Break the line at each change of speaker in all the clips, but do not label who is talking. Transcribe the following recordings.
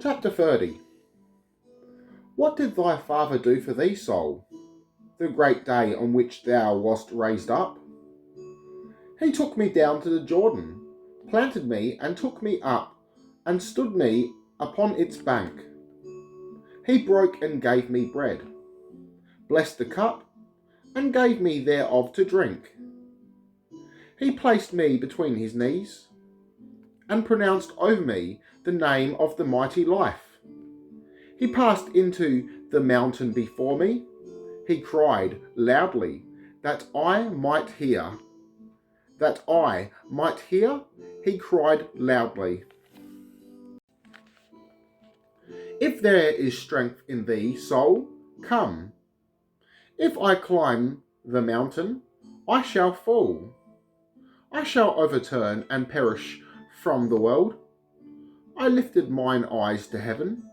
Chapter 30. What did thy father do for thee, soul, the great day on which thou wast raised up? He took me down to the Jordan, planted me, and took me up, and stood me upon its bank. He broke and gave me bread, blessed the cup, and gave me thereof to drink. He placed me between his knees, and pronounced over me the name of the mighty life. He passed into the mountain before me. He cried loudly, that I might hear. That I might hear, he cried loudly. If there is strength in thee, soul, come. If I climb the mountain, I shall fall. I shall overturn and perish from the world. I lifted mine eyes to heaven,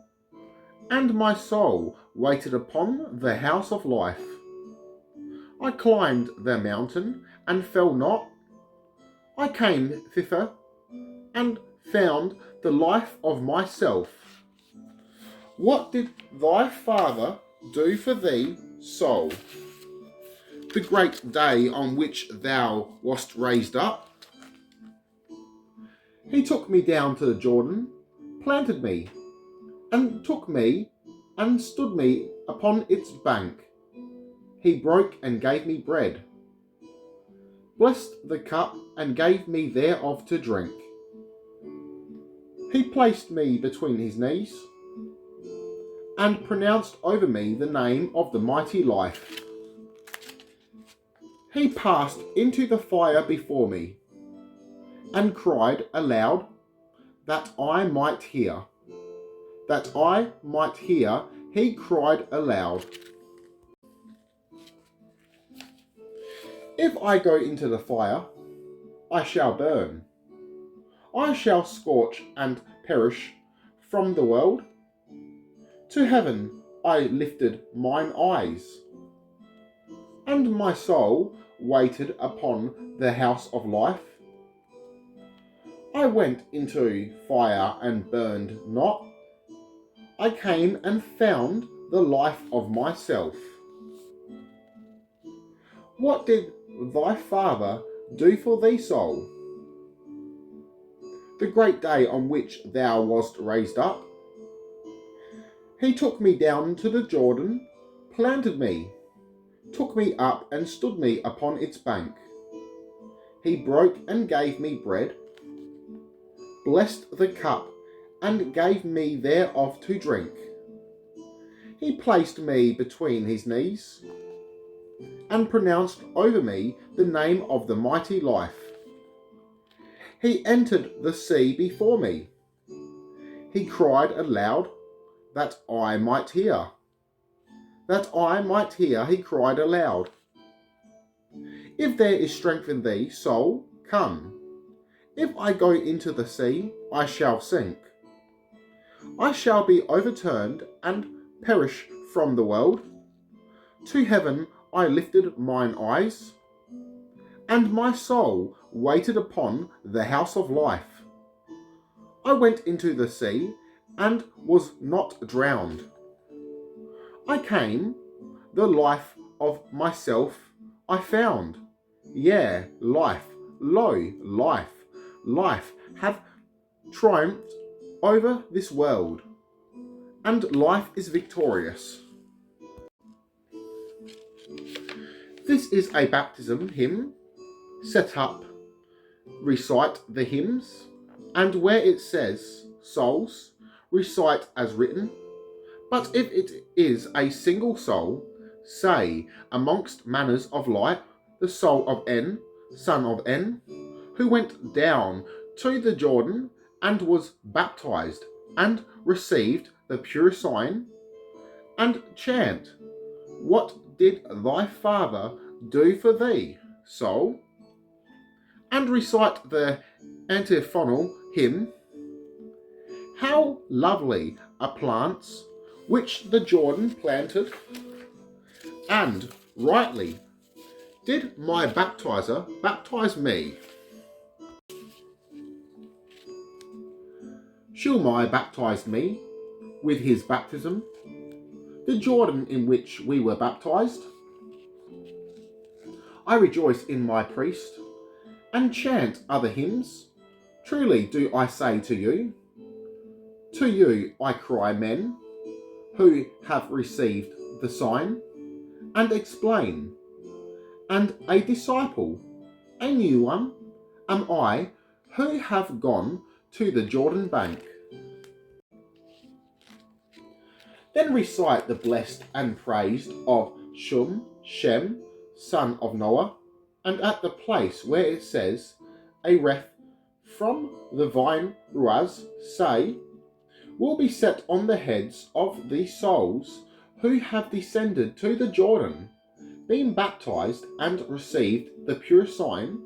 and my soul waited upon the house of life. I climbed the mountain and fell not. I came thither and found the life of myself. What did thy father do for thee, soul, the great day on which thou wast raised up? He took me down to the Jordan, planted me, and took me, and stood me upon its bank. He broke and gave me bread, blessed the cup, and gave me thereof to drink. He placed me between his knees, and pronounced over me the name of the mighty life. He passed into the fire before me, and cried aloud, that I might hear. That I might hear, he cried aloud. If I go into the fire, I shall burn. I shall scorch and perish from the world. To heaven I lifted mine eyes, and my soul waited upon the house of life. I went into fire and burned not. I came and found the life of myself. What did thy father do for thee, soul, the great day on which thou wast raised up? He took me down to the Jordan, planted me, took me up, and stood me upon its bank. He broke and gave me bread, blessed the cup, and gave me thereof to drink. He placed me between his knees, and pronounced over me the name of the mighty life. He entered the sea before me. He cried aloud, that I might hear. That I might hear, he cried aloud. If there is strength in thee, soul, come. If I go into the sea, I shall sink. I shall be overturned and perish from the world. To heaven I lifted mine eyes, and my soul waited upon the house of life. I went into the sea, and was not drowned. I came, the life of myself I found. Yea, life, lo, life, life hath triumphed over this world, and life is victorious. This is a baptism hymn. Set up, recite the hymns, and where it says, souls, recite as written. But if it is a single soul, say, amongst manners of light, the soul of N, son of N, who went down to the Jordan and was baptized and received the pure sign, and chant, what did thy father do for thee, soul? And recite the antiphonal hymn. How lovely are plants which the Jordan planted, and rightly did my baptizer baptize me. Shilmai baptized me, with his baptism, the Jordan in which we were baptized. I rejoice in my priest, and chant other hymns. Truly do I say to you I cry, men who have received the sign, and explain, and a disciple, a new one, am I, who have gone to the Jordan bank. Then recite the blessed and praised of Shem, son of Noah, and at the place where it says, a wreath from the vine Ruaz, say, will be set on the heads of the souls who have descended to the Jordan, been baptized and received the pure sign,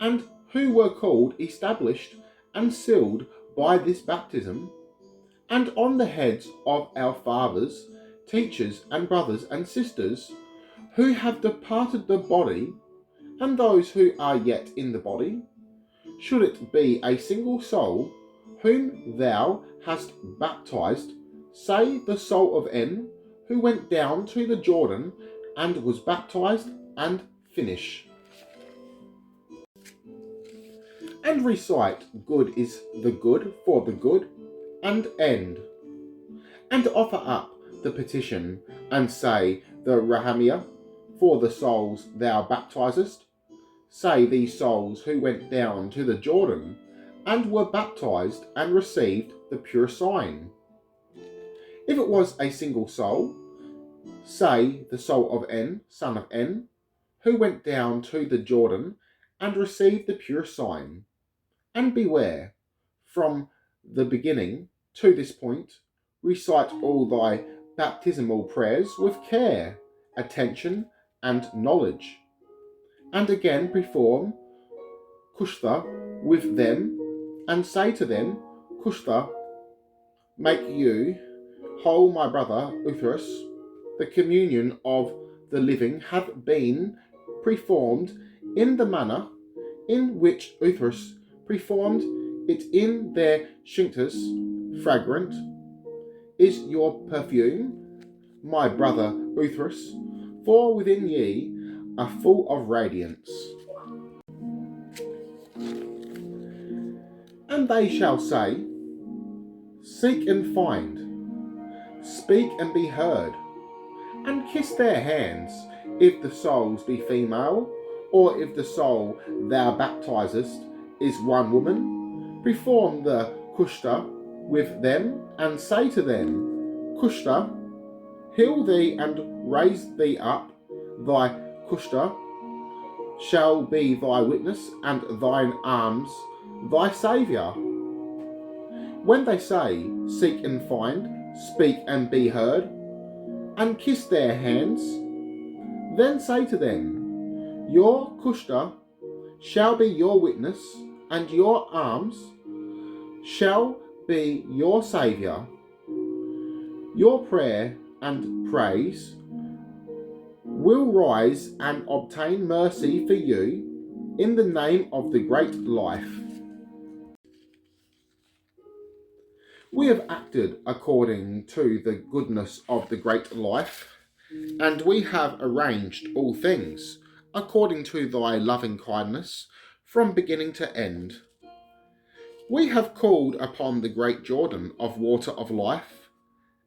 and who were called, established, and sealed by this baptism, and on the heads of our fathers, teachers, and brothers and sisters, who have departed the body, and those who are yet in the body, should it be a single soul, whom thou hast baptized, say the soul of En, who went down to the Jordan, and was baptized, and finish. And recite, good is the good for the good, and end. And offer up the petition, and say the Rahamia, for the souls thou baptizest. Say these souls who went down to the Jordan, and were baptized, and received the pure sign. If it was a single soul, say the soul of En, son of En, who went down to the Jordan, and received the pure sign. And beware, from the beginning to this point, recite all thy baptismal prayers with care, attention, and knowledge. And again perform Kushtha with them, and say to them, Kushtha, make you whole, my brother Uthras. The communion of the living hath been performed in the manner in which Uthras performed it in their shinktas. Fragrant is your perfume, my brother Uthras, for within ye are full of radiance. And they shall say, seek and find, speak and be heard, and kiss their hands, if the souls be female, or if the soul thou baptizest is one woman. Perform the Kushta with them, and say to them, Kushta, heal thee and raise thee up, thy Kushta shall be thy witness, and thine arms thy saviour. When they say, seek and find, speak and be heard, and kiss their hands, then say to them, your Kushta shall be your witness, and your arms shall be your saviour. Your prayer and praise will rise and obtain mercy for you in the name of the great life. We have acted according to the goodness of the great life, and we have arranged all things according to thy loving kindness from beginning to end. We have called upon the great Jordan of water of life,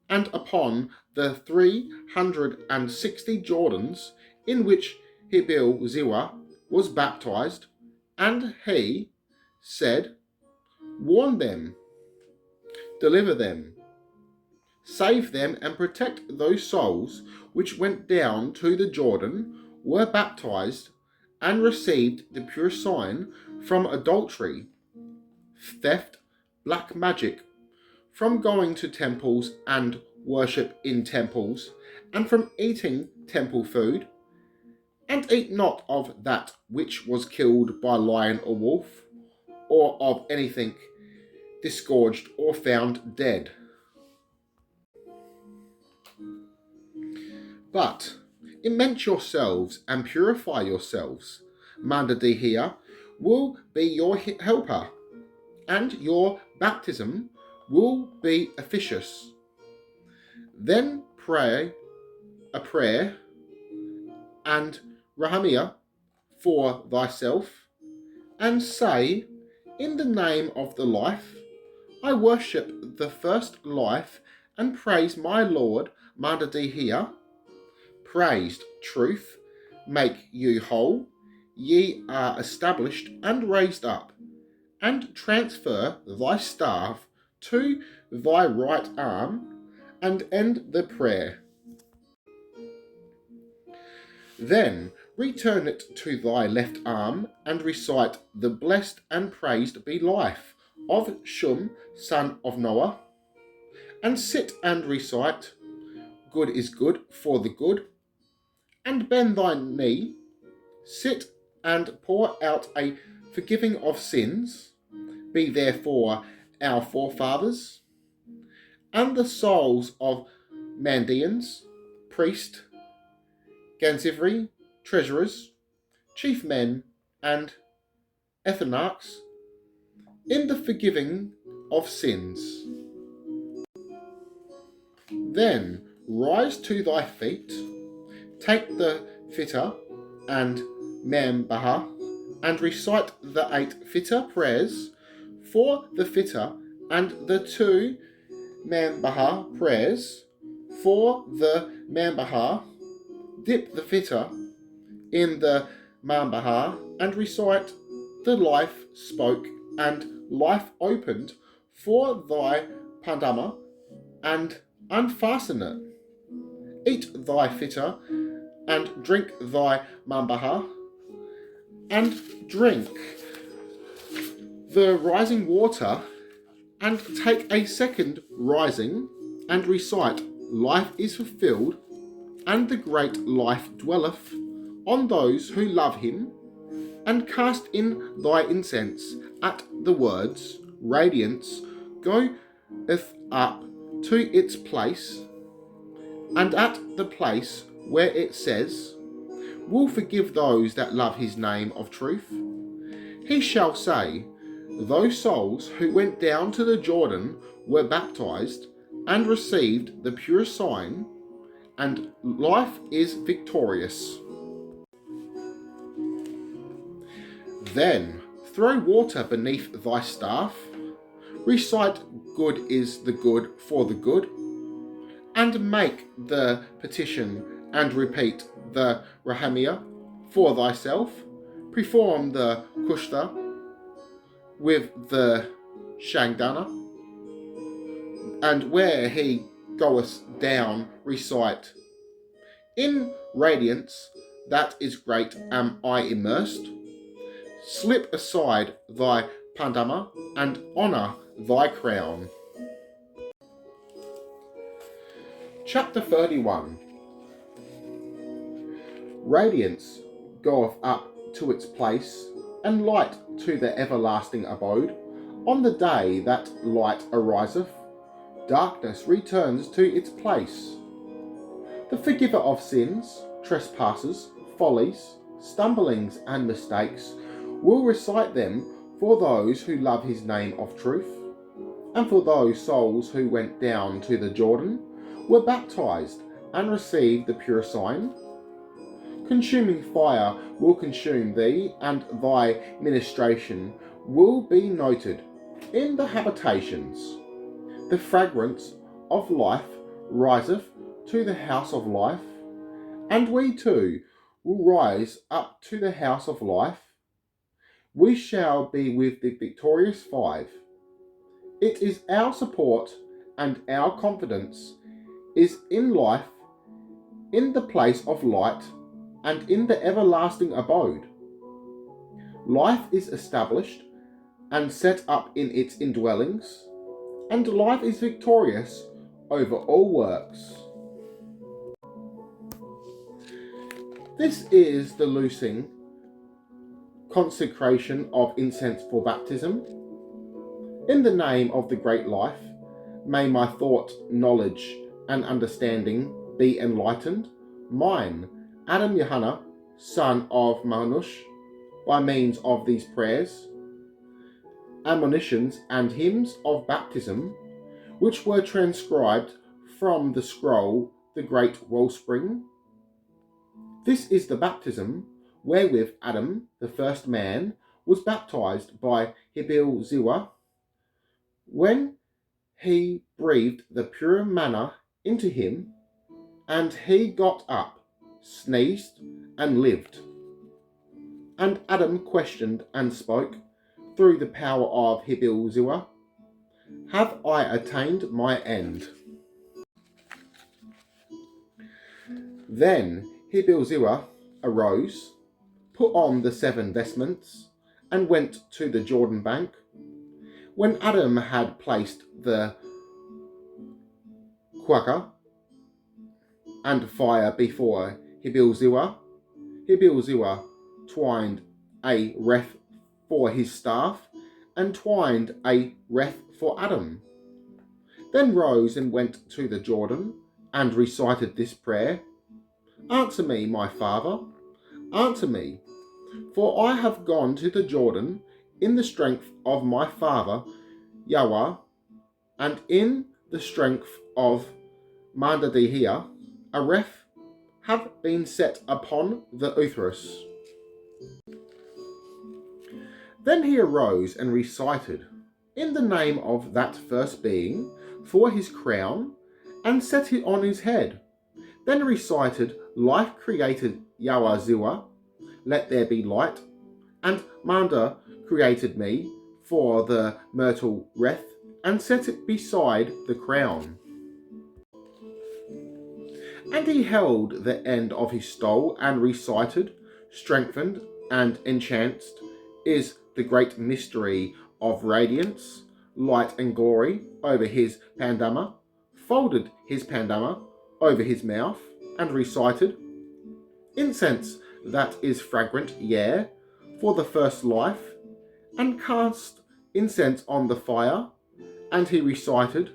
and upon the 360 Jordans in which Hibil Ziwa was baptized, and he said, warn them, deliver them, save them, and protect those souls which went down to the Jordan, were baptized, and received the pure sign from adultery, theft, black magic, from going to temples and worship in temples, and from eating temple food, and eat not of that which was killed by lion or wolf, or of anything disgorged or found dead. But immense yourselves and purify yourselves. Mandaean will be your helper, and your baptism will be efficacious. Then pray a prayer and rahamia for thyself, and say, in the name of the life, I worship the first life and praise my Lord mandaean, praised truth, make you whole, ye are established and raised up, and transfer thy staff to thy right arm, and end the prayer. Then return it to thy left arm, and recite the blessed and praised be life of Shum, son of Noah, and sit and recite, good is good for the good, and bend thy knee, sit and pour out a forgiving of sins, be therefore our forefathers, and the souls of mandaeans, priest, Gansivri, treasurers, chief men, and ethnarchs, in the forgiving of sins. Then rise to thy feet, take the fitter and mambaha, and recite the 8 fitter prayers for the fitter, and the 2 mambaha prayers for the mambaha. Dip the fitter in the mambaha and recite the life spoke and life opened for thy pandama, and unfasten it. Eat thy fitter and drink thy mambaha, and drink the rising water, and take a second rising, and recite, life is fulfilled, and the great life dwelleth on those who love him, and cast in thy incense at the words, radiance goeth up to its place, and at the place where it says, will forgive those that love his name of truth. He shall say, those souls who went down to the Jordan were baptized and received the pure sign, and life is victorious. Then throw water beneath thy staff, recite good is the good for the good, and make the petition and repeat the rahamia for thyself, perform the kushta with the shangdana, and where he goeth down recite, in radiance that is great am I immersed, slip aside thy pandama and honour thy crown. Chapter 31. Radiance goeth up to its place, and light to the everlasting abode. On the day that light ariseth, darkness returns to its place. The forgiver of sins, trespasses, follies, stumblings, and mistakes will recite them for those who love his name of truth, and for those souls who went down to the Jordan, were baptized, and received the pure sign. Consuming fire will consume thee, and thy ministration will be noted in the habitations. The fragrance of life riseth to the house of life, and we too will rise up to the house of life. We shall be with the victorious 5. It is our support and our confidence is in life, in the place of light, and in the everlasting abode. Life is established and set up in its indwellings, and life is victorious over all works. This is the loosing consecration of incense for baptism. In the name of the great life, may my thought, knowledge, and understanding be enlightened. Mine, Adam Yohanna, son of Manush, by means of these prayers, admonitions, and hymns of baptism, which were transcribed from the scroll the great wellspring. This is the baptism wherewith Adam, the first man, was baptized by Hibil Ziwa, when he breathed the pure manna into him, and he got up, sneezed, and lived. And Adam questioned and spoke through the power of Hibil Ziwa, have I attained my end? Then Hibil Ziwa arose, put on the 7 vestments, and went to the Jordan bank. When Adam had placed the quagga and fire before Hibil Ziwa twined a wreath for his staff, and twined a wreath for Adam. Then rose and went to the Jordan, and recited this prayer, Answer me, my father, answer me, for I have gone to the Jordan in the strength of my father Yahweh, and in the strength of mandaean, a wreath have been set upon the uterus. Then he arose and recited, in the name of that first being, for his crown, and set it on his head. Then recited, life created Yahweh Ziwa, let there be light, and Manda created me for the myrtle wreath, and set it beside the crown. And he held the end of his stole, and recited, strengthened and enchanced is the great mystery of radiance, light and glory over his pandama, folded his pandama over his mouth, and recited, incense that is fragrant, yea, for the first life, and cast incense on the fire. And he recited,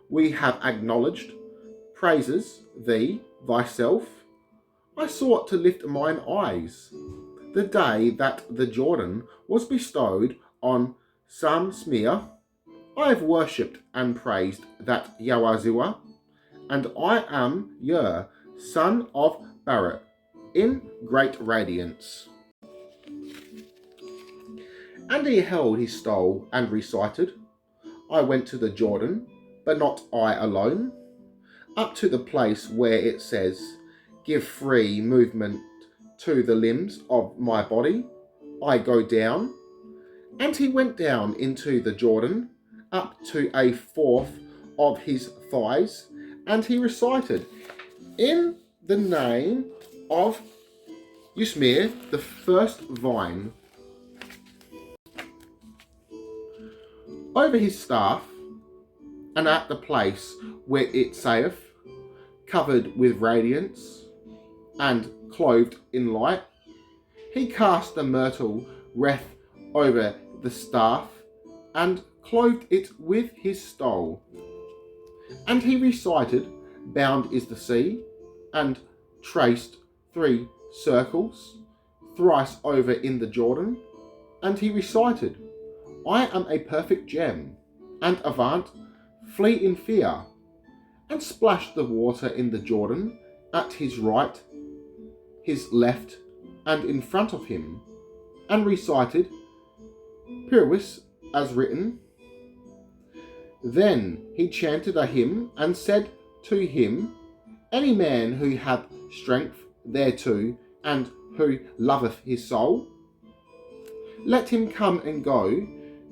we have acknowledged, praises thee, thyself. I sought to lift mine eyes, the day that the Jordan was bestowed on Sam Smear. I have worshipped and praised that Yahweh Ziwa, and I am Yer, son of Barrett, in great radiance. And he held his stole and recited, I went to the Jordan, but not I alone, up to the place where it says, give free movement to the limbs of my body. I go down. And he went down into the Jordan, up to a fourth of his thighs, and he recited, in the name of Yusmir, the first vine, over his staff, and at the place where it saith, covered with radiance, and clothed in light, he cast the myrtle wreath over the staff, and clothed it with his stole. And he recited, bound is the sea, and traced 3 circles, thrice over in the Jordan. And he recited, I am a perfect gem, and avant, flee in fear, and splashed the water in the Jordan at his right, his left, and in front of him, and recited, Pirwis as written. Then he chanted a hymn, and said to him, any man who hath strength thereto, and who loveth his soul, let him come and go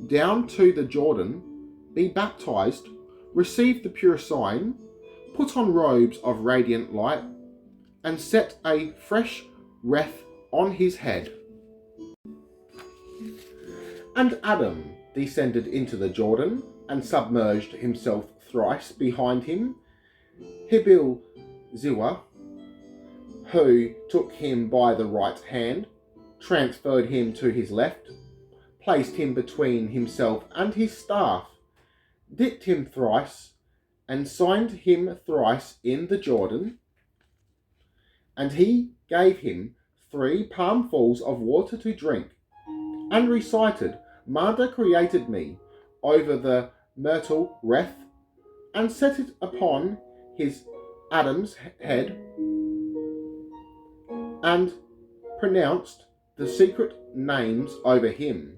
down to the Jordan, be baptized, receive the pure sign, put on robes of radiant light, and set a fresh wreath on his head. And Adam descended into the Jordan, and submerged himself thrice behind him. Hibil Ziwa, who took him by the right hand, transferred him to his left, placed him between himself and his staff, dipped him thrice, and signed him thrice in the Jordan. And he gave him 3 palmfuls of water to drink, and recited, Manda created me over the myrtle wreath, and set it upon his Adam's head and pronounced the secret names over him.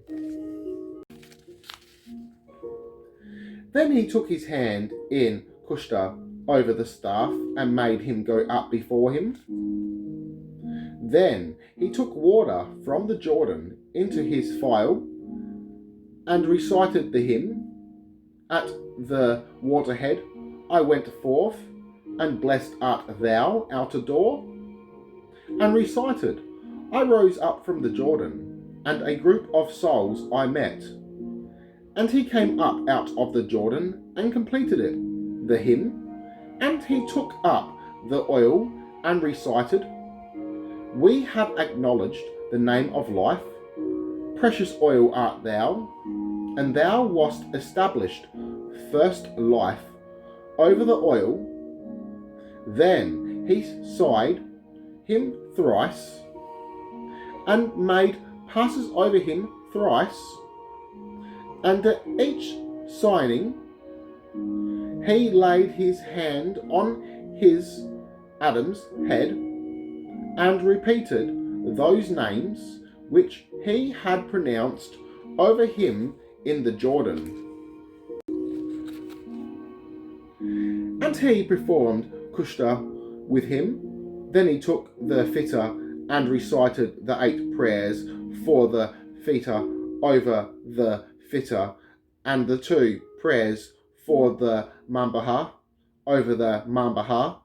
Then he took his hand in Kushta over the staff and made him go up before him. Then he took water from the Jordan into his phial and recited the hymn. At the waterhead I went forth, and blessed art thou out a door, and recited. I rose up from the Jordan, and a group of souls I met. And he came up out of the Jordan and completed it, the hymn, and he took up the oil and recited, We have acknowledged the name of life, precious oil art thou, and thou wast established first life over the oil. Then he sighed him thrice, and made passes over him thrice, and at each signing he laid his hand on his Adam's head, and repeated those names which he had pronounced over him in the Jordan. And he performed Kushta with him. Then he took the fitter and recited the 8 prayers for the fitter over the fitter, and the 2 prayers for the Mambaha over the Mambaha.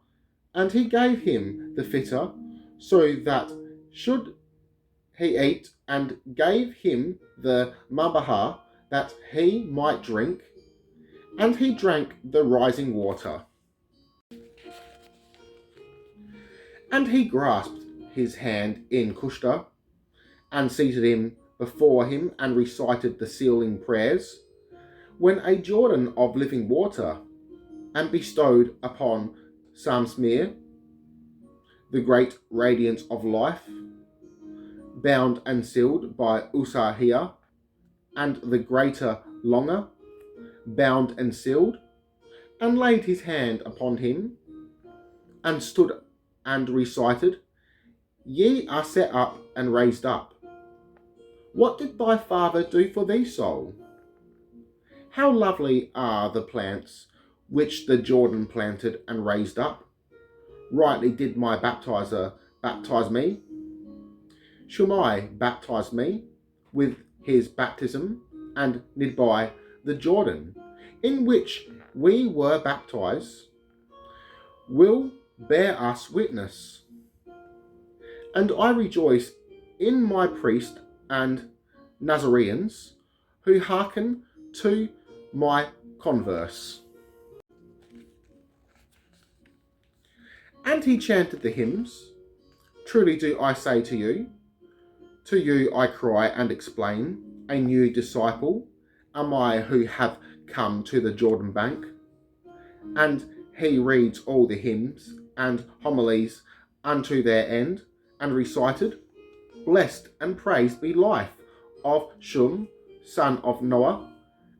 And he gave him the fitter, so that should he eat, and gave him the Mambaha, that he might drink, and he drank the rising water. And he grasped his hand in Kushta, and seated him before him, and recited the sealing prayers, when a Jordan of living water, and bestowed upon Samsmir the great radiance of life, bound and sealed by Usahia, and the greater longer, bound and sealed, and laid his hand upon him, and stood and recited, Ye are set up and raised up. What did thy father do for thee, soul? How lovely are the plants which the Jordan planted and raised up. Rightly did my baptizer baptize me. Shammai baptized me with his baptism, and Nidbai the Jordan, in which we were baptized, will bear us witness. And I rejoice in my priest and Nazareans, who hearken to my converse. And he chanted the hymns, Truly do I say to you I cry and explain, a new disciple am I who have come to the Jordan bank. And he reads all the hymns and homilies unto their end, and recited, Blessed and praised be life of Shum, son of Noah,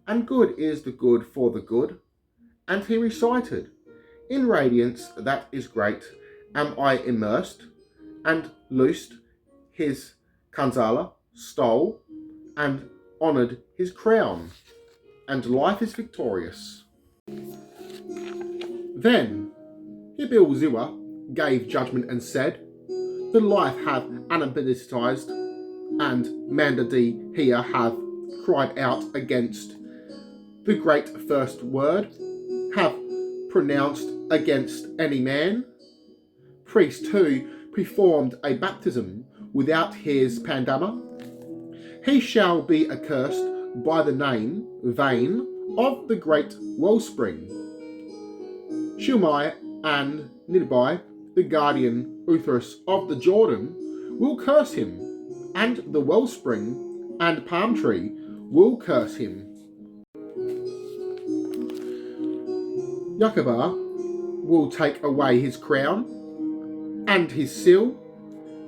and good is the good for the good. And he recited, In radiance that is great am I immersed, and loosed his kanzala, stole, and honoured his crown, and life is victorious. Then Hibil Ziwa gave judgment and said, The life hath ananestetized, and Mandadi here hath cried out against the great first word, have pronounced against any man. Priest who performed a baptism without his pandama, he shall be accursed by the name, vain, of the great wellspring. Shumai and Nidbai, the guardian Uthras of the Jordan, will curse him, and the wellspring and palm tree will curse him. Yakabah will take away his crown and his seal,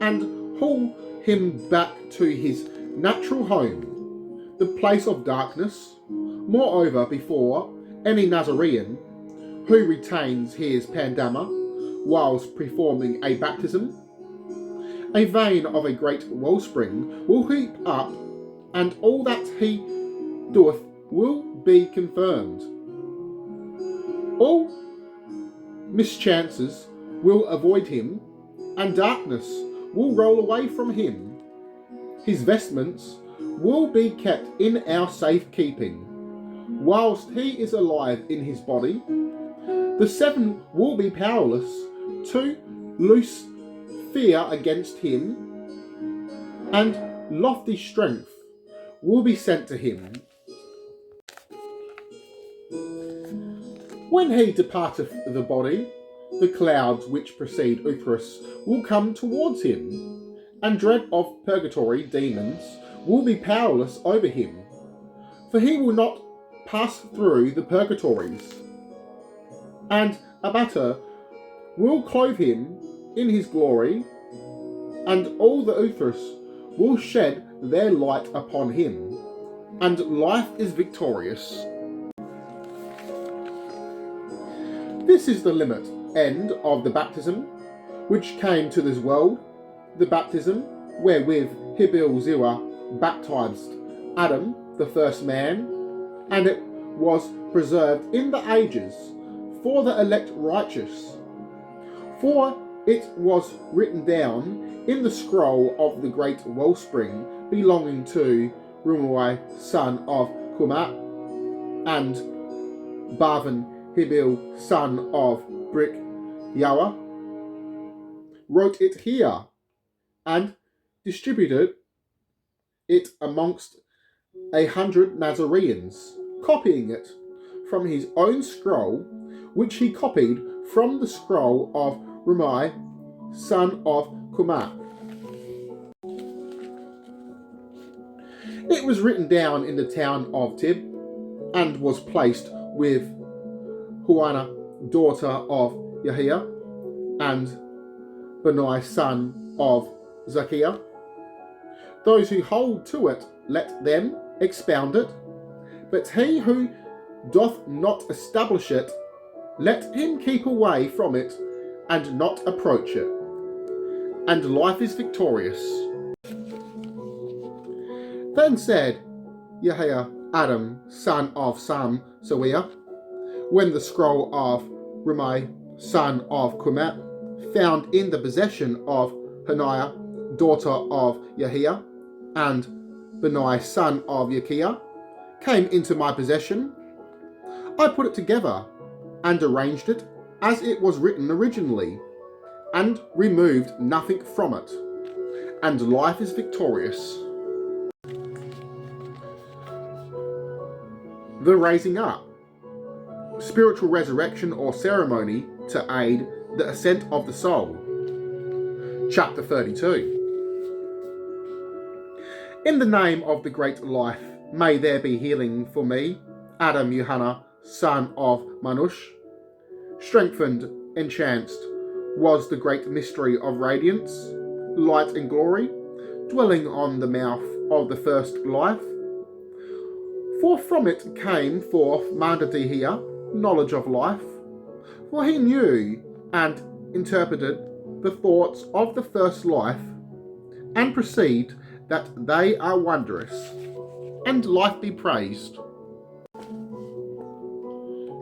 and haul him back to his natural home, the place of darkness. Moreover, before any Nazarene who retains his pandama whilst performing a baptism, a vein of a great wellspring will heap up, and all that he doeth will be confirmed. All mischances will avoid him, and darkness will roll away from him. His vestments will be kept in our safe keeping. Whilst he is alive in his body, the seven will be powerless to loose fear against him, and lofty strength will be sent to him. When he departeth the body, the clouds which precede Uthras will come towards him, and dread of purgatory demons will be powerless over him, for he will not pass through the purgatories, and Abata will clothe him in his glory, and all the Uthras will shed their light upon him, and life is victorious. This is the limit end of the baptism which came to this world, the baptism wherewith Hibil Zerah baptized Adam, the first man, and it was preserved in the ages for the elect righteous. For it was written down in the scroll of the great wellspring belonging to Rumai, son of Kumat, and Barvan Hibil, son of Brick Yawa, wrote it here, and distributed it amongst 100 Nazareans, copying it from his own scroll, which he copied from the scroll of Rumai, son of Kumat. It was written down in the town of Tib, and was placed with Huana, daughter of Yahia, and Benai, son of Zakiah. Those who hold to it, let them expound it, but he who doth not establish it, let him keep away from it, and not approach it. And life is victorious. Then said Yahia Adam, son of Sam Sawiah, when the scroll of Rumai, son of Kumat, found in the possession of Hananiah, daughter of Yahia, and Benai, son of Yakiah, came into my possession, I put it together and arranged it as it was written originally, and removed nothing from it, and life is victorious. The raising up, spiritual resurrection or ceremony to aid the ascent of the soul. Chapter 32. In the name of the great life, may there be healing for me, Adam Yohana, son of Manush. Strengthened, enchanced, was the great mystery of radiance, light and glory, dwelling on the mouth of the first life. For from it came forth mandaean, knowledge of life, for he knew and interpreted the thoughts of the first life, and perceived that they are wondrous, and life be praised.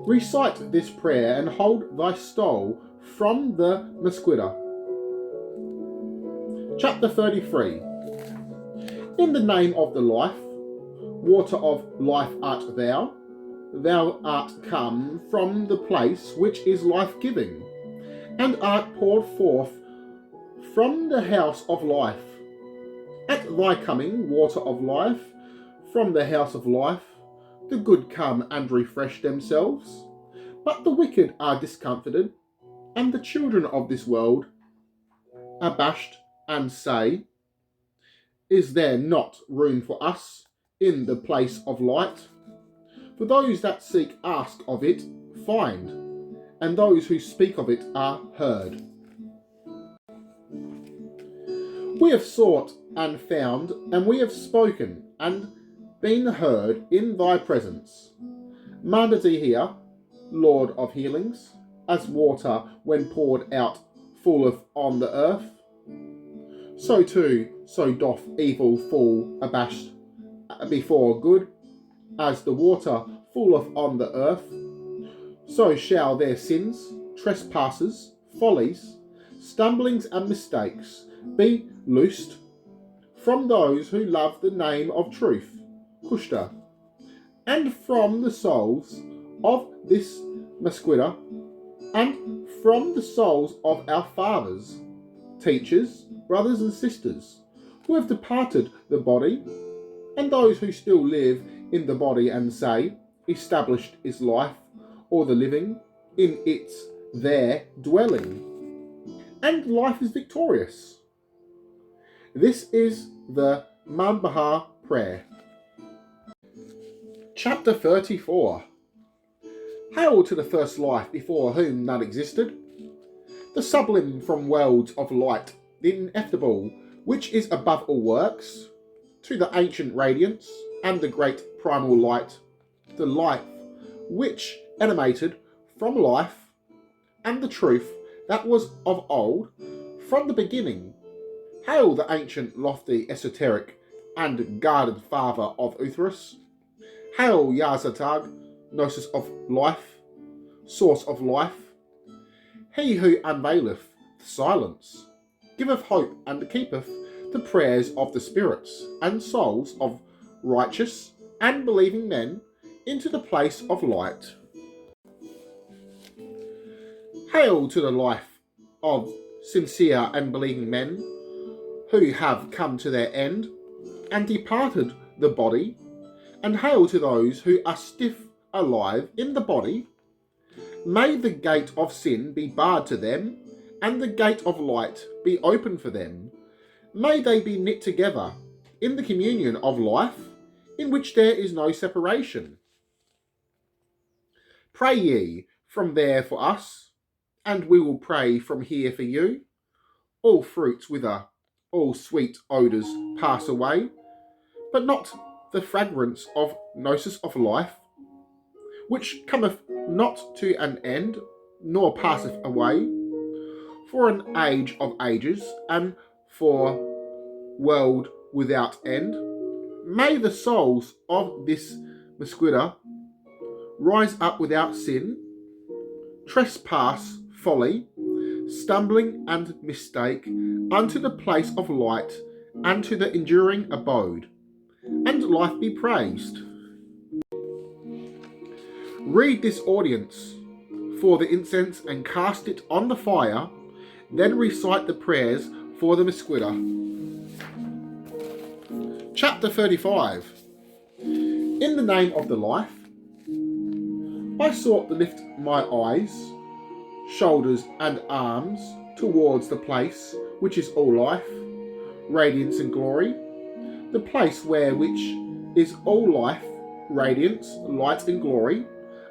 Recite this prayer and hold thy stole from the Mesquita. Chapter 33. In the name of the life, water of life art thou. Thou art come from the place which is life-giving, and art poured forth from the house of life. At thy coming, water of life, from the house of life, the good come and refresh themselves, but the wicked are discomfited, and the children of this world abashed, and say, is there not room for us in the place of light? For those that seek ask of it, find, and those who speak of it are heard. We have sought and found, and we have spoken and been heard in thy presence. Mandaean, Lord of healings, as water when poured out falleth on the earth, so too, so doth evil fall abashed before good, as the water falleth on the earth, so shall their sins, trespasses, follies, stumblings and mistakes be loosed from those who love the name of truth, Kushta, and from the souls of this Mesquita, and from the souls of our fathers, teachers, brothers and sisters, who have departed the body, and those who still live in the body and say, established is life, or the living, in its their dwelling, and life is victorious. This is the Mandaean prayer. Chapter 34. Hail to the first life before whom none existed, the sublime from worlds of light, the ineffable, which is above all works, to the ancient radiance and the great primal light, the life which emanated from life, and the truth that was of old, from the beginning. Hail the ancient, lofty, esoteric, and guarded father of Uthras. Hail Yazatag, Gnosis of life, source of life. He who unveileth silence, giveth hope and keepeth the prayers of the spirits and souls of righteous and believing men into the place of light. Hail to the life of sincere and believing men who have come to their end and departed the body, and hail to those who are stiff alive in the body. May the gate of sin be barred to them, and the gate of light be open for them. May they be knit together in the communion of life, in which there is no separation. Pray ye from there for us, and we will pray from here for you. All fruits wither, all sweet odours pass away, but not the fragrance of Gnosis of life, which cometh not to an end, nor passeth away, for an age of ages, and for world without end. May the souls of this Mesquita rise up without sin, trespass, folly, stumbling and mistake, unto the place of light, and to the enduring abode, and life be praised. Read this audience for the incense and cast it on the fire, then recite the prayers for the Mesquita. Chapter 35. In the name of the life, I sought to lift my eyes, shoulders and arms towards the place which is all life, radiance and glory, the place which is all life, radiance, light and glory,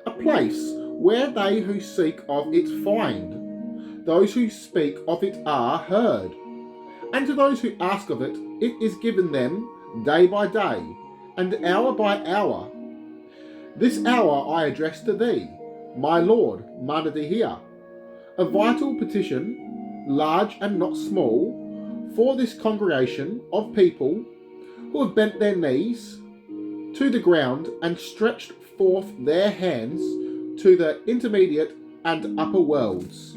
a place where they who seek of it find, those who speak of it are heard, and to those who ask of it, it is given them day by day, and hour by hour. This hour I address to thee, my Lord, mandaean, a vital petition, large and not small, for this congregation of people who have bent their knees to the ground and stretched forth their hands to the intermediate and upper worlds.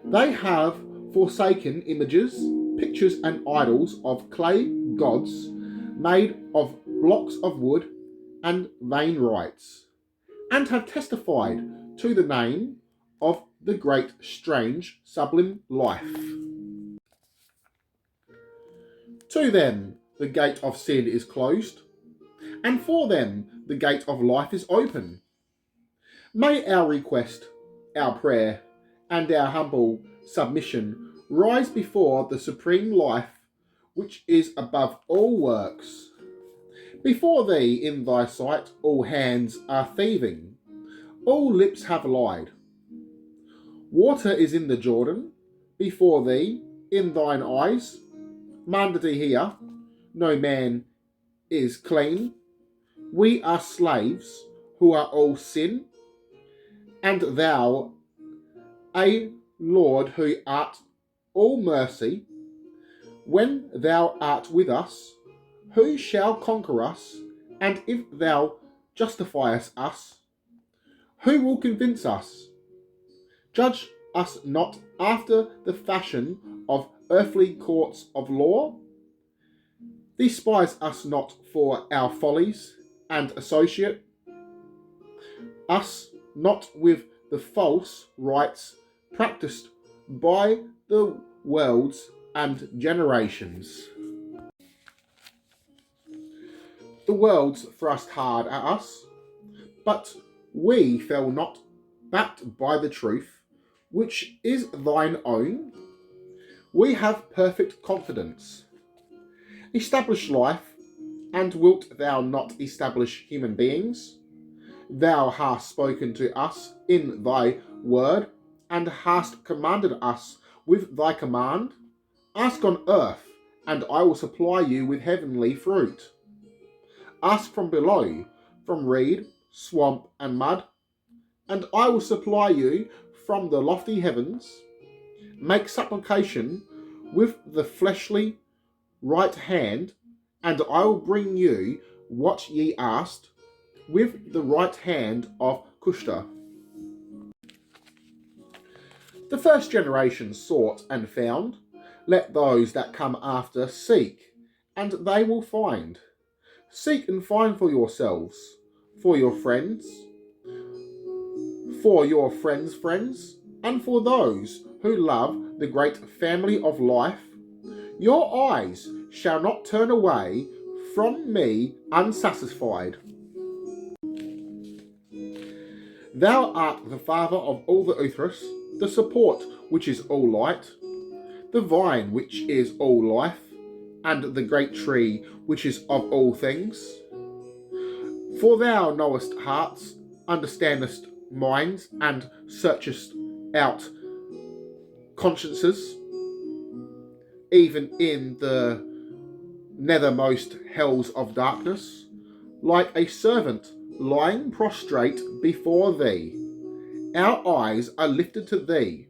They have forsaken images, pictures and idols of clay gods made of blocks of wood and vain rites, and have testified to the name of the great, strange, sublime life. To them the gate of sin is closed, and for them the gate of life is open. May our request, our prayer, and our humble submission rise before the supreme life which is above all works. Before thee in thy sight all hands are thieving, all lips have lied. Water is in the Jordan, before thee, in thine eyes. Mandaean, no man is clean. We are slaves who are all sin. And thou, a Lord who art all mercy, when thou art with us, who shall conquer us? And if thou justifiest us, who will convince us? Judge us not after the fashion of earthly courts of law. Despise us not for our follies, and associate us not with the false rites practiced by the worlds and generations. The worlds thrust hard at us, but we fell not, backed by the truth, which is thine own. We have perfect confidence. Establish life, and wilt thou not establish human beings? Thou hast spoken to us in thy word, and hast commanded us with thy command. Ask on earth, and I will supply you with heavenly fruit. Ask from below, from reed, swamp, and mud, and I will supply you from the lofty heavens. Make supplication with the fleshly right hand, and I will bring you what ye asked with the right hand of Kushta. The first generation sought and found. Let those that come after seek, and they will find. Seek and find for yourselves, for your friends, friends, and for those who love the great family of life. Your eyes shall not turn away from me unsatisfied. Thou art the father of all the Uthras, the support which is all light, the vine which is all life, and the great tree which is of all things. For thou knowest hearts, understandest minds, and searchest out consciences, even in the nethermost hells of darkness, like a servant lying prostrate before thee. Our eyes are lifted to thee.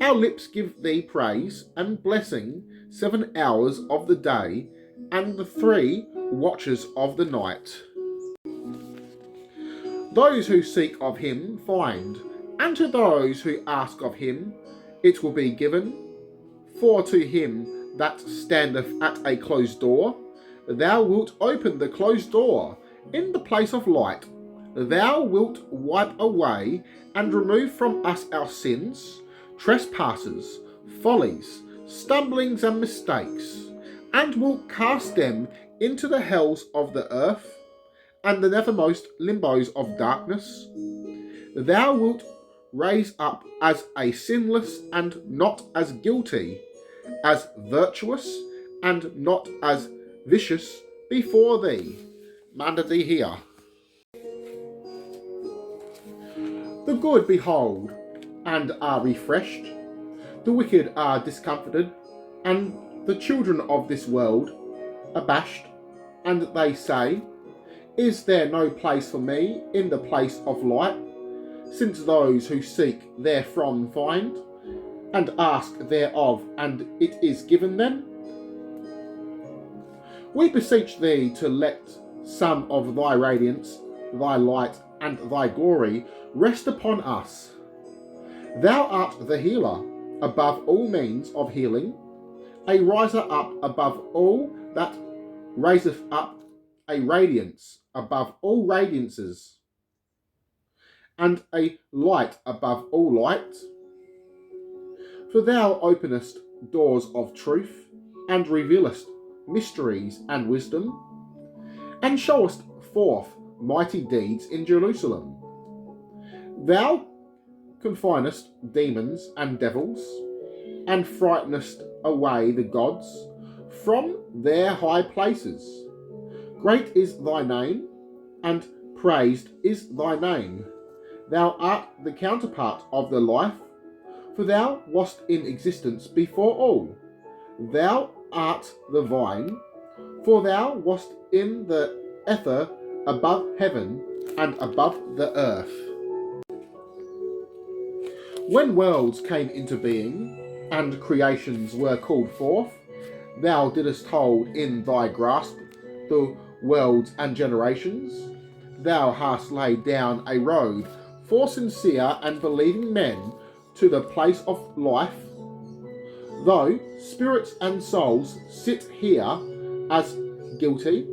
Our lips give thee praise and blessing 7 hours of the day and the 3 watches of the night. Those who seek of him find, and to those who ask of him it will be given. For to him that standeth at a closed door, thou wilt open the closed door in the place of light. Thou wilt wipe away and remove from us our sins, trespasses, follies, stumblings, and mistakes, and wilt cast them into the hells of the earth and the nethermost limbos of darkness. Thou wilt raise up as a sinless and not as guilty, as virtuous and not as vicious before thee. Mandaean. The good behold and are refreshed, the wicked are discomfited, and the children of this world abashed, and they say, Is there no place for me in the place of light? Since those who seek therefrom find, and ask thereof, and it is given them. We beseech thee to let some of thy radiance, thy light, and thy glory rest upon us. Thou art the healer, above all means of healing, a riser up above all that raiseth up, a radiance above all radiances, and a light above all light. For thou openest doors of truth, and revealest mysteries and wisdom, and showest forth mighty deeds in Jerusalem. Thou confinest demons and devils, and frightenest away the gods from their high places. Great is thy name, and praised is thy name. Thou art the counterpart of the life, for thou wast in existence before all. Thou art the vine, for thou wast in the ether above heaven and above the earth. When worlds came into being, and creations were called forth, thou didst hold in thy grasp the worlds and generations. Thou hast laid down a road for sincere and believing men to the place of life. Though spirits and souls sit here as guilty,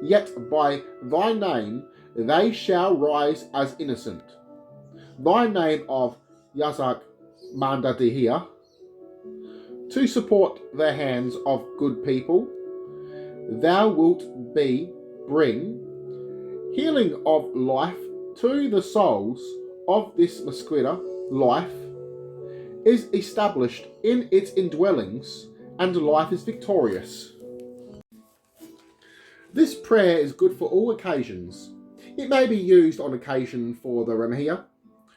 yet by thy name they shall rise as innocent. Thy name of Yazak Mandadihia, to support the hands of good people, thou wilt bring healing of life to the souls of this Mesquita. Life is established in its indwellings, and life is victorious. This prayer is good for all occasions. It may be used on occasion for the Remhia,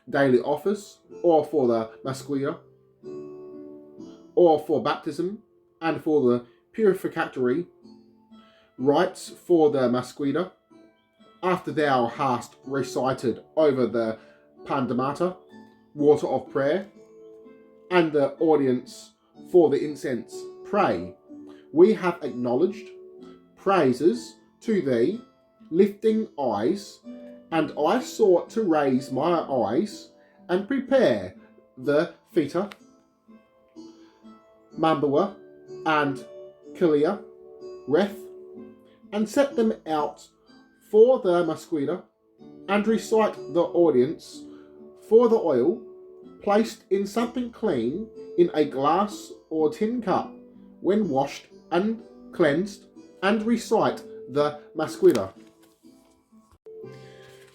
daily office, or for the Mesquita, or for baptism, and for the purificatory rites for the Mesquita, after thou hast recited over the Pandamata, water of prayer, and the audience for the incense, pray. We have acknowledged praises to thee, lifting eyes, and I sought to raise my eyes and prepare the Theta, Mambawa, and Kilia, Reth, and set them out for the Mesquita, and recite the audience for the oil, placed in something clean in a glass or tin cup, when washed and cleansed, and recite the Mesquita.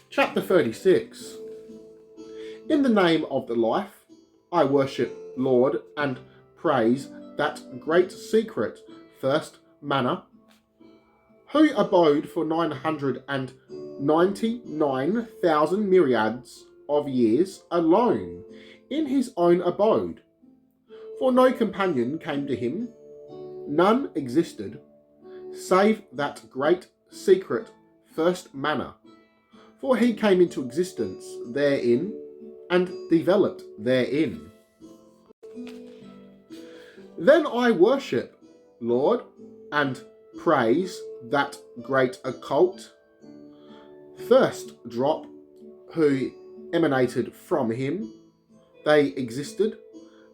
Chapter 36. In the name of the life, I worship, Lord, and praise that great secret first manna, who abode for 999,000 myriads of years alone in his own abode. For no companion came to him, none existed, save that great secret first manna. For he came into existence therein, and developed therein. Then I worship, Lord, and praise that great occult first drop, who emanated from him. They existed,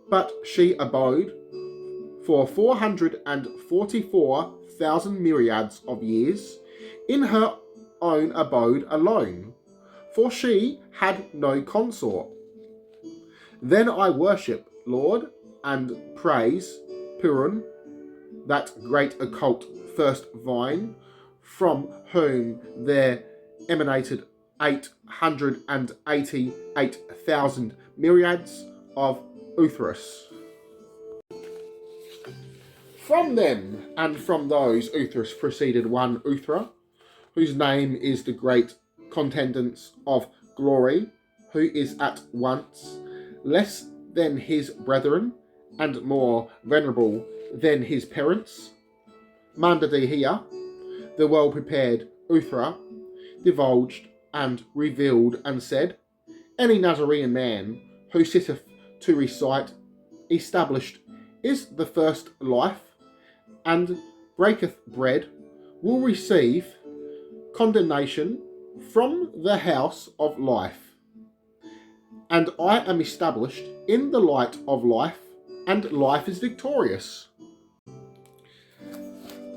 but she abode for 444,000 myriads of years in her own abode alone, for she had no consort. Then I worship, Lord, and praise Purun, that great occult first vine, from whom there emanated 888,000 myriads of Uthras. From them and from those Uthras proceeded one Uthra, whose name is the great contendance of glory, who is at once less than his brethren and more venerable than his parents. Mandadihia, the well-prepared Uthra, divulged and revealed and said, any Nazarene man who sitteth to recite, established is the first life, and breaketh bread, will receive condemnation from the house of life. And I am established in the light of life, and life is victorious.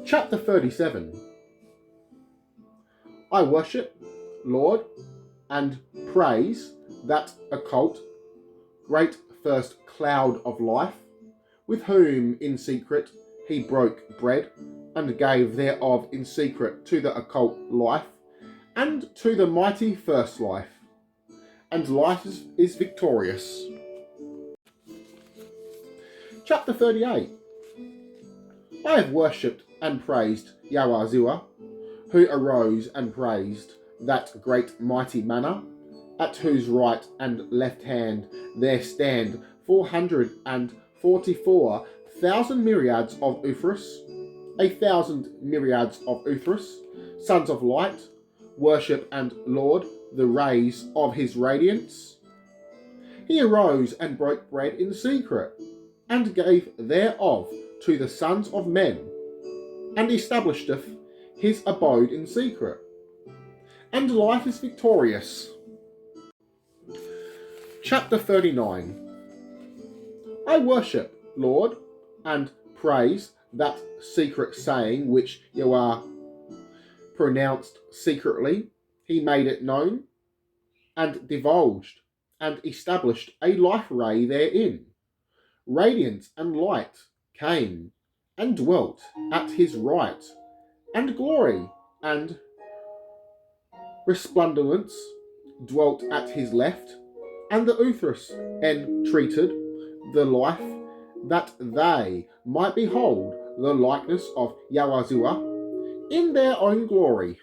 Chapter 37. I worship, Lord, and praise that occult, great first cloud of life, with whom in secret he broke bread, and gave thereof in secret to the occult life, and to the mighty first life, and life is victorious. Chapter 38. I have worshipped and praised Yahweh, who arose and praised that great mighty manna, at whose right and left hand there stand 444,000 myriads of Uthras, 1,000 myriads of Uthras, sons of light, worship and Lord, the rays of his radiance. He arose and broke bread in secret, and gave thereof to the sons of men, and establisheth his abode in secret. And life is victorious. Chapter 39. I worship, Lord, and praise that secret saying which Yahweh pronounced secretly. He made it known, and divulged, and established a life ray therein. Radiance and light came, and dwelt at his right, and glory and resplendence dwelt at his left, and the Uthras entreated the life that they might behold the likeness of Yahweh in their own glory.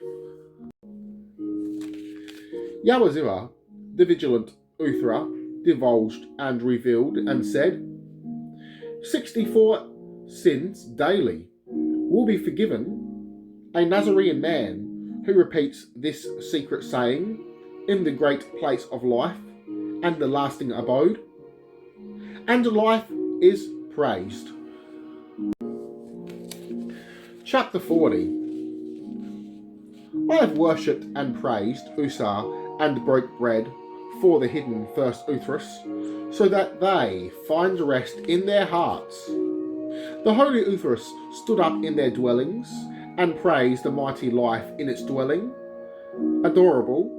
Yahweh, the vigilant Uthra, divulged and revealed and said, 64 sins daily will be forgiven a Nazarene man who repeats this secret saying in the great place of life and the lasting abode, and life is praised. Chapter 40. I have worshipped and praised Usar and broke bread for the hidden first Uthras, so that they find rest in their hearts. The holy Uthras stood up in their dwellings and praised the mighty life in its dwelling, adorable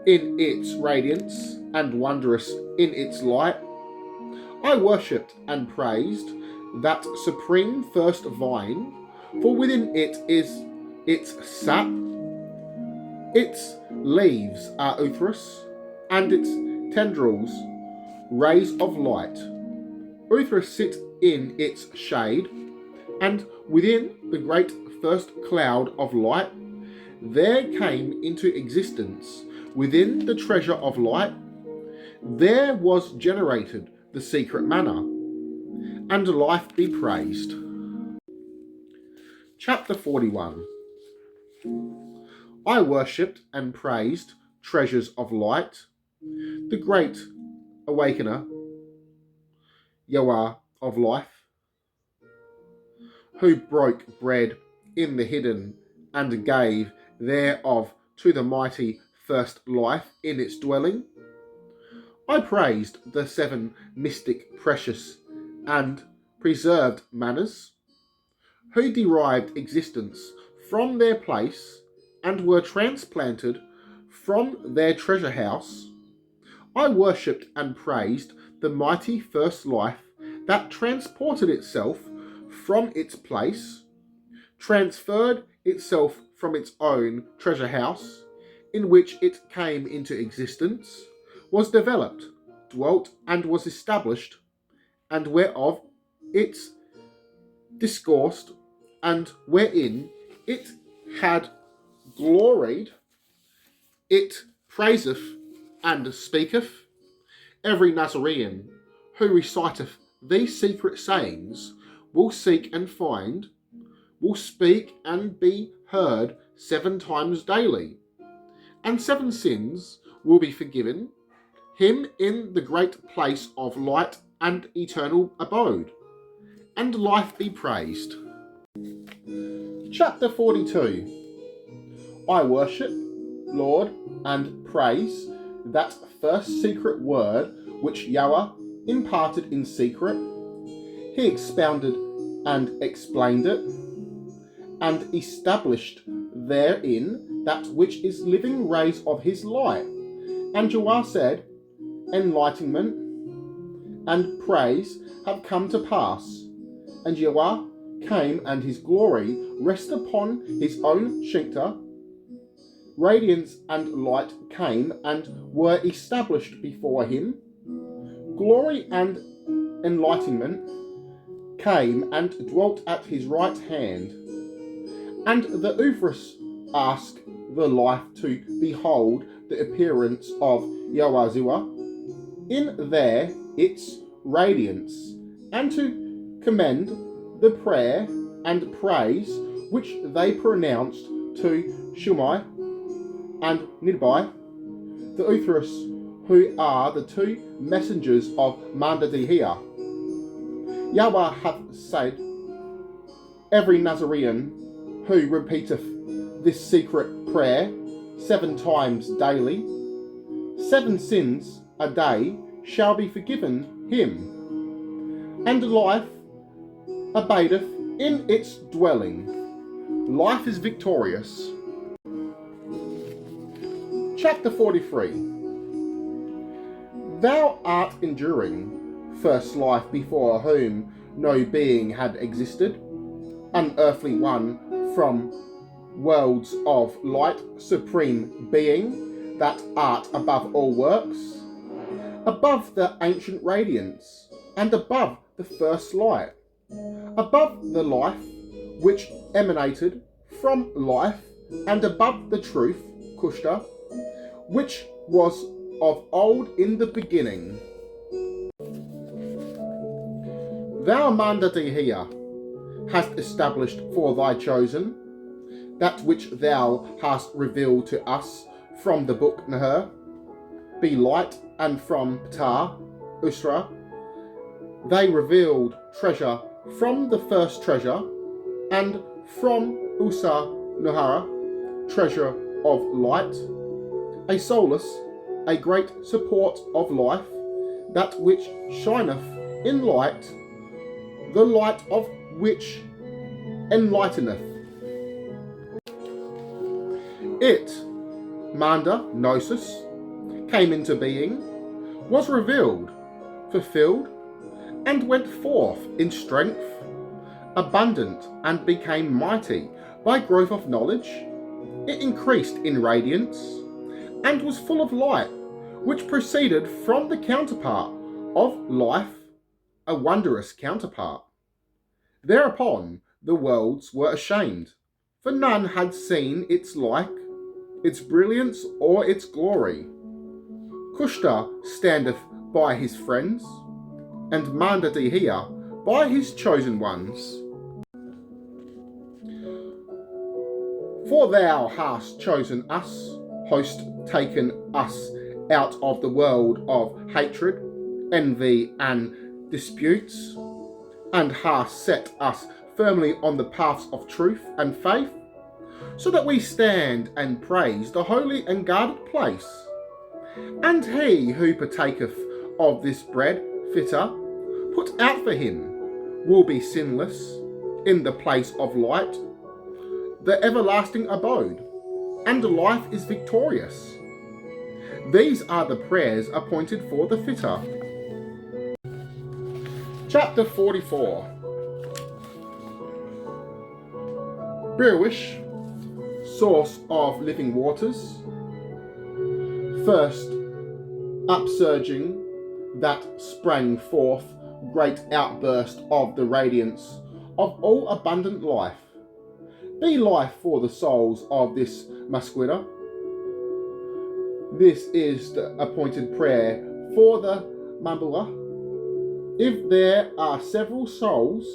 in its radiance and wondrous in its light. I worshipped and praised that supreme first vine, for within it is its sap, its leaves are Uthras, and its tendrils rays of light. Uthras sit in its shade, and within the great first cloud of light there came into existence, within the treasure of light, there was generated the secret manna, and life be praised. Chapter 41. I worshipped and praised treasures of light, the great awakener, Yahweh of life, who broke bread in the hidden and gave thereof to the mighty first life in its dwelling. I praised the 7 mystic precious and preserved manners, who derived existence from their place and were transplanted from their treasure house. I worshipped and praised the mighty first life that transported itself from its place, transferred itself from its own treasure house, in which it came into existence, was developed, dwelt, and was established, and whereof it discoursed, and wherein it had gloried, it praiseth and speaketh. Every Nazarene who reciteth these secret sayings will seek and find, will speak and be heard 7 times daily, and 7 sins will be forgiven him in the great place of light and eternal abode, and life be praised. Chapter 42. I worship, Lord, and praise that first secret word which Yahweh imparted in secret. He expounded and explained it, and established therein that which is living rays of his light. And Yahweh said, enlightenment and praise have come to pass, and Yahweh came, and his glory rested upon his own Shinkta. Radiance and light came and were established before him. Glory and enlightenment came and dwelt at his right hand. And the Uthras asked the life to behold the appearance of Yahweh in there its radiance, and to commend the prayer and praise which they pronounced to Shumai and Nidbai. The Uthras who are the two messengers of mandaean. Yahweh hath said, every Nazarene who repeateth this secret prayer 7 times daily, 7 sins a day shall be forgiven him, and life abideth in its dwelling. Life is victorious. Chapter 43. Thou art enduring, first life before whom no being had existed, unearthly one from worlds of light, supreme being that art above all works, above the ancient radiance, and above the first light, above the life which emanated from life, and above the truth, Kushta, which was of old in the beginning. Thou mandaean hast established for thy chosen that which thou hast revealed to us from the book Neher, be light, and from Ptah, Usra, they revealed treasure from the first treasure, and from Usa Nuhara, treasure of light, a solace, a great support of life, that which shineth in light, the light of which enlighteneth. It, Manda, Gnosis, came into being, was revealed, fulfilled, and went forth in strength, abundant, and became mighty by growth of knowledge. It increased in radiance, and was full of light, which proceeded from the counterpart of life, a wondrous counterpart. Thereupon the worlds were ashamed, for none had seen its like, its brilliance, or its glory. Kushta standeth by his friends, and mandaean by his chosen ones. For thou hast chosen us, host, taken us out of the world of hatred, envy, and disputes, and hast set us firmly on the paths of truth and faith, so that we stand and praise the holy and guarded place. And he who partaketh of this bread fitter, put out for him, will be sinless in the place of light, the everlasting abode, and life is victorious. These are the prayers appointed for the fitter. Chapter 44. Biriwish, source of living waters, first upsurging that sprang forth, great outburst of the radiance of all abundant life. Be life for the souls of this Musquida. This is the appointed prayer for the Mambula. If there are several souls,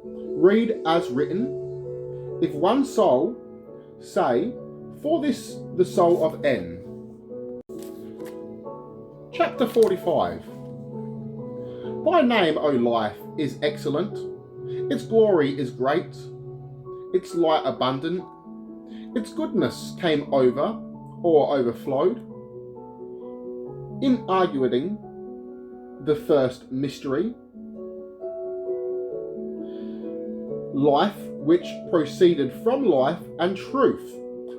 read as written. If one soul, say, for this the soul of N. Chapter 45. Thy name, O life, is excellent, its glory is great, its light abundant, its goodness came over, or overflowed. In arguing the first mystery, life which proceeded from life, and truth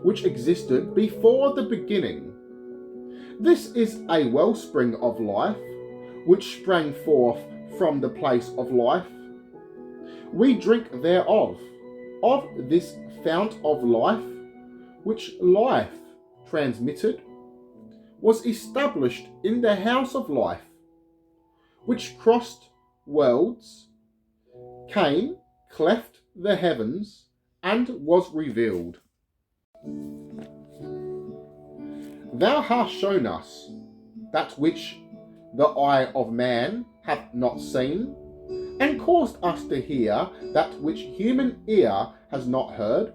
which existed before the beginning. This is a wellspring of life which sprang forth from the place of life. We drink thereof, of this fount of life, which life transmitted, was established in the house of life, which crossed worlds, came, cleft the heavens, and was revealed. Thou hast shown us that which the eye of man hath not seen, and caused us to hear that which human ear has not heard.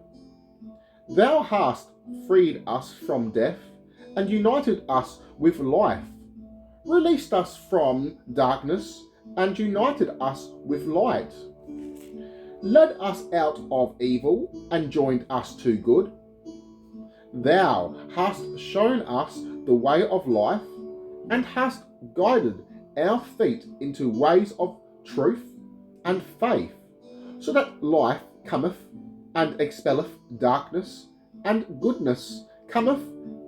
Thou hast freed us from death, and united us with life, released us from darkness and united us with light, led us out of evil and joined us to good. Thou hast shown us the way of life and hast guided our feet into ways of truth and faith, so that life cometh and expelleth darkness, and goodness cometh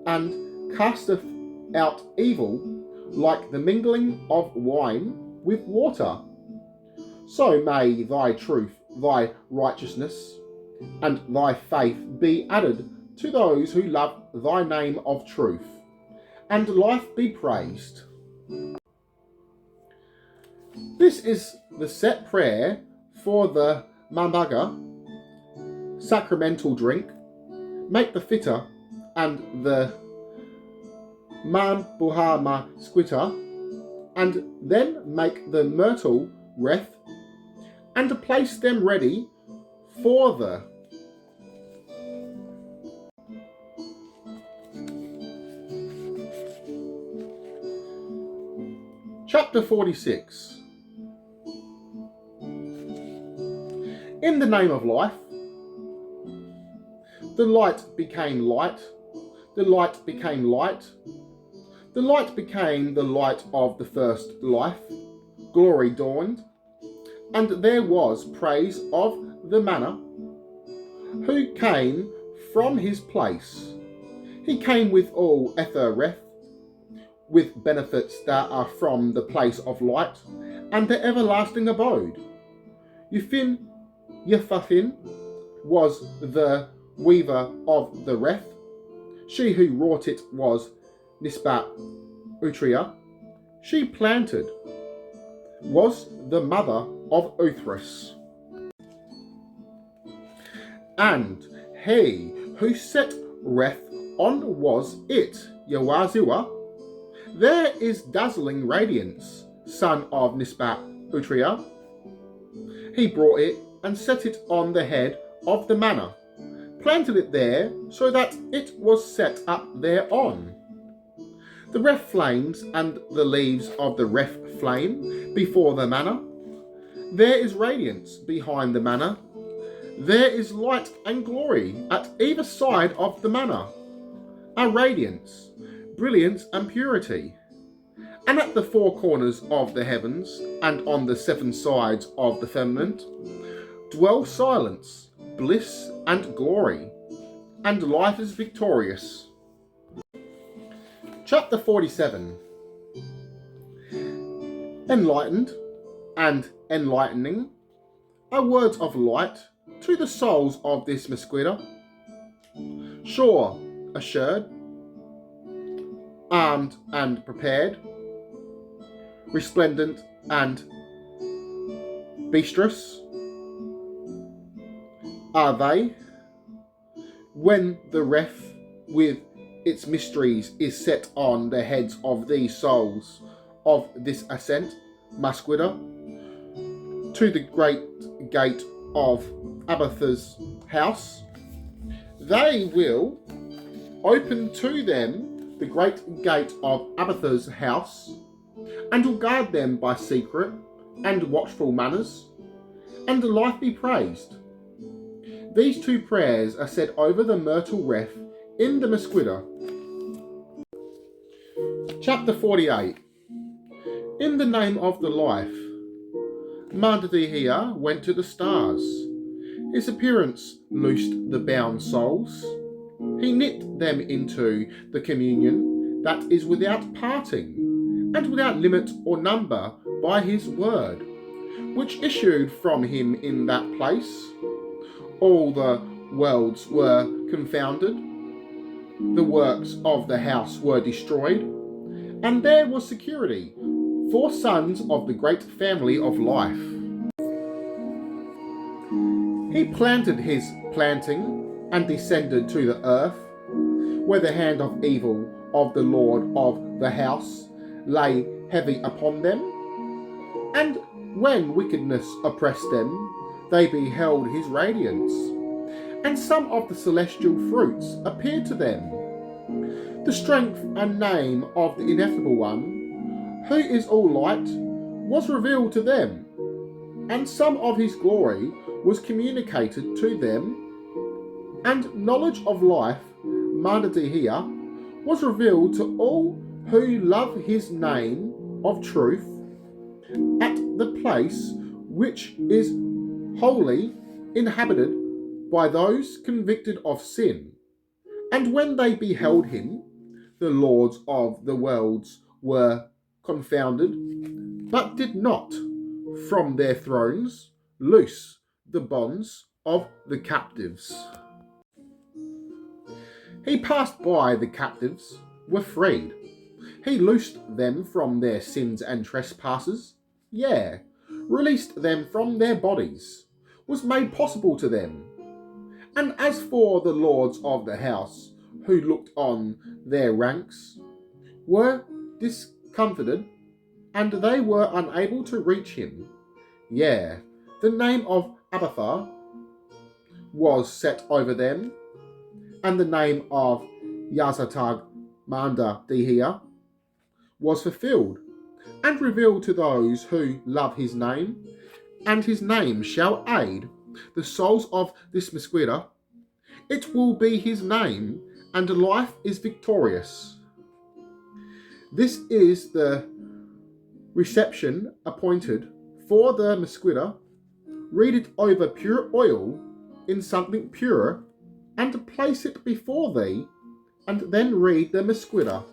and casteth out evil, like the mingling of wine with water. So may thy truth, thy righteousness, and thy faith be added to those who love thy name of truth, and life be praised. This is the set prayer for the mambaga, sacramental drink, make the fitter, and the mambuhama squitter, and then make the myrtle wreath, and place them ready for the Chapter 46. In the name of life, the light became light, the light became light, the light became the light of the first life, glory dawned, and there was praise of the manna, who came from his place. He came with all ethereth, with benefits that are from the place of light and the everlasting abode. Yufin Yefafin was the weaver of the wreath. She who wrought it was Nisbat Utria. She planted, was the mother of Uthras. And he who set wreath on was it, Yawaziwa. There is dazzling radiance, son of Nisbat Utria. He brought it and set it on the head of the manna, planted it there so that it was set up thereon. The ref flames and the leaves of the ref flame before the manna. There is radiance behind the manna. There is light and glory at either side of the manna, a radiance, brilliance and purity. And at the four corners of the heavens and on the seven sides of the firmament dwell silence, bliss and glory, and life is victorious. Chapter 47. Enlightened and enlightening are words of light to the souls of this Mesquita. Sure, assured, armed and prepared, resplendent and boisterous are they, when the ref with its mysteries is set on the heads of these souls of this ascent, Mesquita, to the great gate of Abatha's house. They will open to them the great gate of Abatha's house, and will guard them by secret and watchful manners, and life be praised. These two prayers are said over the myrtle wreath in the Mesquita. Chapter 48. In the name of the life, Mandaean went to the stars. His appearance loosed the bound souls. He knit them into the communion that is without parting and without limit or number by his word, which issued from him in that place. All the worlds were confounded, the works of the house were destroyed, and there was security for sons of the great family of life. He planted his planting and descended to the earth, where the hand of evil of the Lord of the house lay heavy upon them, and when wickedness oppressed them, they beheld his radiance, and some of the celestial fruits appeared to them. The strength and name of the ineffable one, who is all light, was revealed to them, and some of his glory was communicated to them, and knowledge of life, mandaean, was revealed to all who love his name of truth, at the place which is wholly inhabited by those convicted of sin. And when they beheld him, the lords of the worlds were confounded, but did not from their thrones loose the bonds of the captives. He passed by, the captives were freed. He loosed them from their sins and trespasses, yea, released them from their bodies, was made possible to them. And as for the lords of the house, who looked on their ranks, were discomfited, and they were unable to reach him, yea, the name of Abathar was set over them, and the name of Yazatag mandaean was fulfilled, and revealed to those who love his name, and his name shall aid the souls of this Mesquita. It will be his name, and life is victorious. This is the reception appointed for the Mesquita. Read it over pure oil in something pure, and place it before thee, and then read the Mesquita.